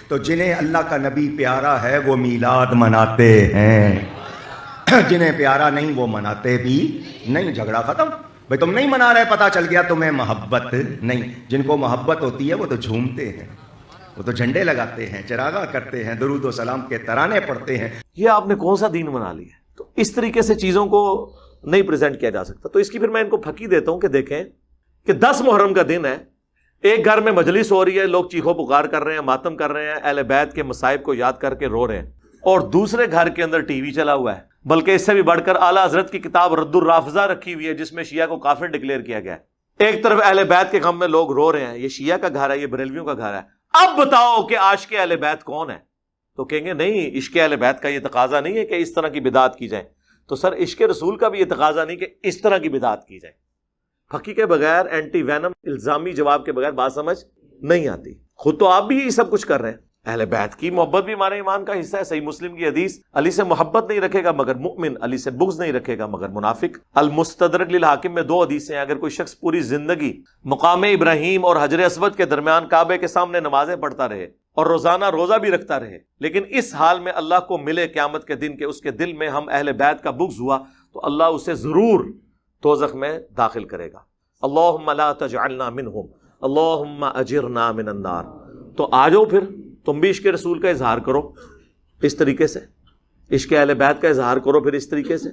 تو جنہیں اللہ کا نبی پیارا ہے وہ میلاد مناتے ہیں، جنہیں پیارا نہیں وہ مناتے بھی نہیں۔ جھگڑا ختم بھائی، تم نہیں منا رہے، پتہ چل گیا تمہیں محبت نہیں۔ جن کو محبت ہوتی ہے وہ تو جھومتے ہیں، وہ تو جھنڈے لگاتے ہیں، چراغاں کرتے ہیں، درود و سلام کے ترانے پڑھتے ہیں۔ یہ آپ نے کون سا دین بنا لیا؟ تو اس طریقے سے چیزوں کو نہیں پریزنٹ کیا جا سکتا۔ تو اس کی پھر میں ان کو پھکی دیتا ہوں کہ دیکھیں کہ 10 محرم کا دن ہے، ایک گھر میں مجلس ہو رہی ہے، لوگ چیخو پکار کر رہے ہیں، ماتم کر رہے ہیں، اہل بیت کے مصائب کو یاد کر کے رو رہے ہیں، اور دوسرے گھر کے اندر ٹی وی چلا ہوا ہے، بلکہ اس سے بھی بڑھ کر اعلیٰ حضرت کی کتاب رد الرافضہ رکھی ہوئی ہے جس میں شیعہ کو کافر ڈکلیئر کیا گیا ہے۔ ایک طرف اہل بیت کے غم میں لوگ رو رہے ہیں، یہ شیعہ کا گھر ہے، یہ بریلویوں کا گھر ہے۔ اب بتاؤ کہ عاشق اہل بیت کون ہے؟ تو کہیں گے نہیں، عشق اہل بیت کا یہ تقاضا نہیں ہے کہ اس طرح کی بدعت کی جائے۔ تو سر عشق رسول کا بھی یہ تقاضا نہیں کہ اس طرح کی بدعت کی جائے۔ پھکی کے بغیر، اینٹی وینم الزامی جواب کے بغیر بات سمجھ نہیں آتی۔ خود تو آپ بھی یہ سب کچھ کر رہے ہیں۔ اہل بیت کی محبت بھی ہمارے ایمان کا حصہ ہے۔ صحیح مسلم کی حدیث، علی سے محبت نہیں رکھے گا مگر مؤمن، علی سے بغض نہیں رکھے گا مگر منافق۔ المستدرک للحاکم میں 2 حدیثیں ہیں۔ اگر کوئی شخص پوری زندگی مقام ابراہیم اور حجر اسود کے درمیان کعبے کے سامنے نمازیں پڑھتا رہے اور روزانہ روزہ بھی رکھتا رہے، لیکن اس حال میں اللہ کو ملے قیامت کے دن کہ اس کے دل میں ہم اہل بیت کا بغض ہوا، تو اللہ اسے ضرور دوزخ میں داخل کرے گا۔ اللہم لا تجعلنا منہم، اللہم اجرنا من النار۔ تو آ جاؤ پھر تم بھی عشق رسول کا اظہار کرو اس طریقے سے، عشق اہل بیت کا اظہار کرو پھر اس طریقے سے،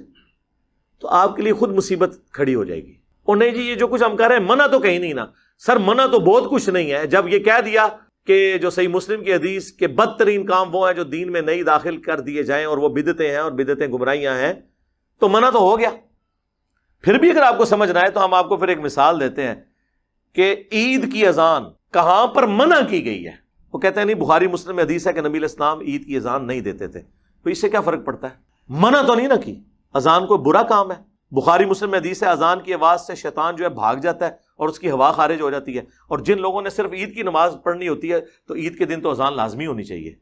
تو آپ کے لیے خود مصیبت کھڑی ہو جائے گی۔ اور نہیں جی یہ جو کچھ ہم کہہ رہے ہیں منع تو کہیں نہیں نا سر، منع تو بہت کچھ نہیں ہے۔ جب یہ کہہ دیا کہ جو صحیح مسلم کی حدیث کہ بدترین کام وہ ہیں جو دین میں نئی داخل کر دیے جائیں اور وہ بدعتیں ہیں اور بدعتیں گمراہیاں ہیں، تو منع تو ہو گیا۔ پھر بھی اگر آپ کو سمجھنا ہے تو ہم آپ کو پھر ایک مثال دیتے ہیں کہ عید کی اذان کہاں پر منع کی گئی ہے۔ وہ کہتے ہیں نہیں، بخاری مسلم میں حدیث ہے کہ نبی علیہ السلام عید کی اذان نہیں دیتے تھے۔ تو اس سے کیا فرق پڑتا ہے؟ منع تو نہیں نہ کی، اذان کوئی برا کام ہے۔ بخاری مسلم میں حدیث ہے اذان کی آواز سے شیطان جو ہے بھاگ جاتا ہے اور اس کی ہوا خارج ہو جاتی ہے۔ اور جن لوگوں نے صرف عید کی نماز پڑھنی ہوتی ہے تو عید کے دن تو اذان لازمی ہونی چاہیے،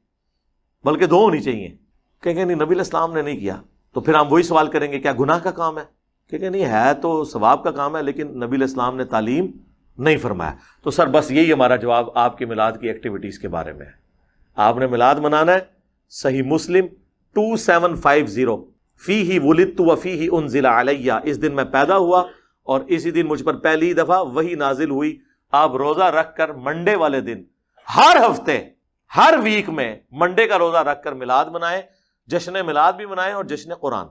بلکہ 2 ہونی چاہیے۔ کہیں گے نہیں نبی علیہ السلام نے نہیں کیا، تو پھر ہم وہی سوال کریں گے کیا گناہ کا کام ہے؟ کہیں گے نہیں ہے تو ثواب کا کام ہے، لیکن نبی علیہ السلام نے تعلیم نہیں فرمایا۔ تو سر بس یہی ہمارا جواب آپ کے میلاد کی ایکٹیویٹیز کے بارے میں ہے۔ آپ نے میلاد منانا ہے، صحیح مسلم 2750 فیہ ولدت وفیہ انزل علیہ، اس دن میں پیدا ہوا اور اسی دن مجھ پر پہلی دفعہ وحی نازل ہوئی۔ آپ روزہ رکھ کر منڈے والے دن ہر ہفتے ہر ویک میں منڈے کا روزہ رکھ کر میلاد منائیں، جشن میلاد بھی منائیں اور جشن قرآن۔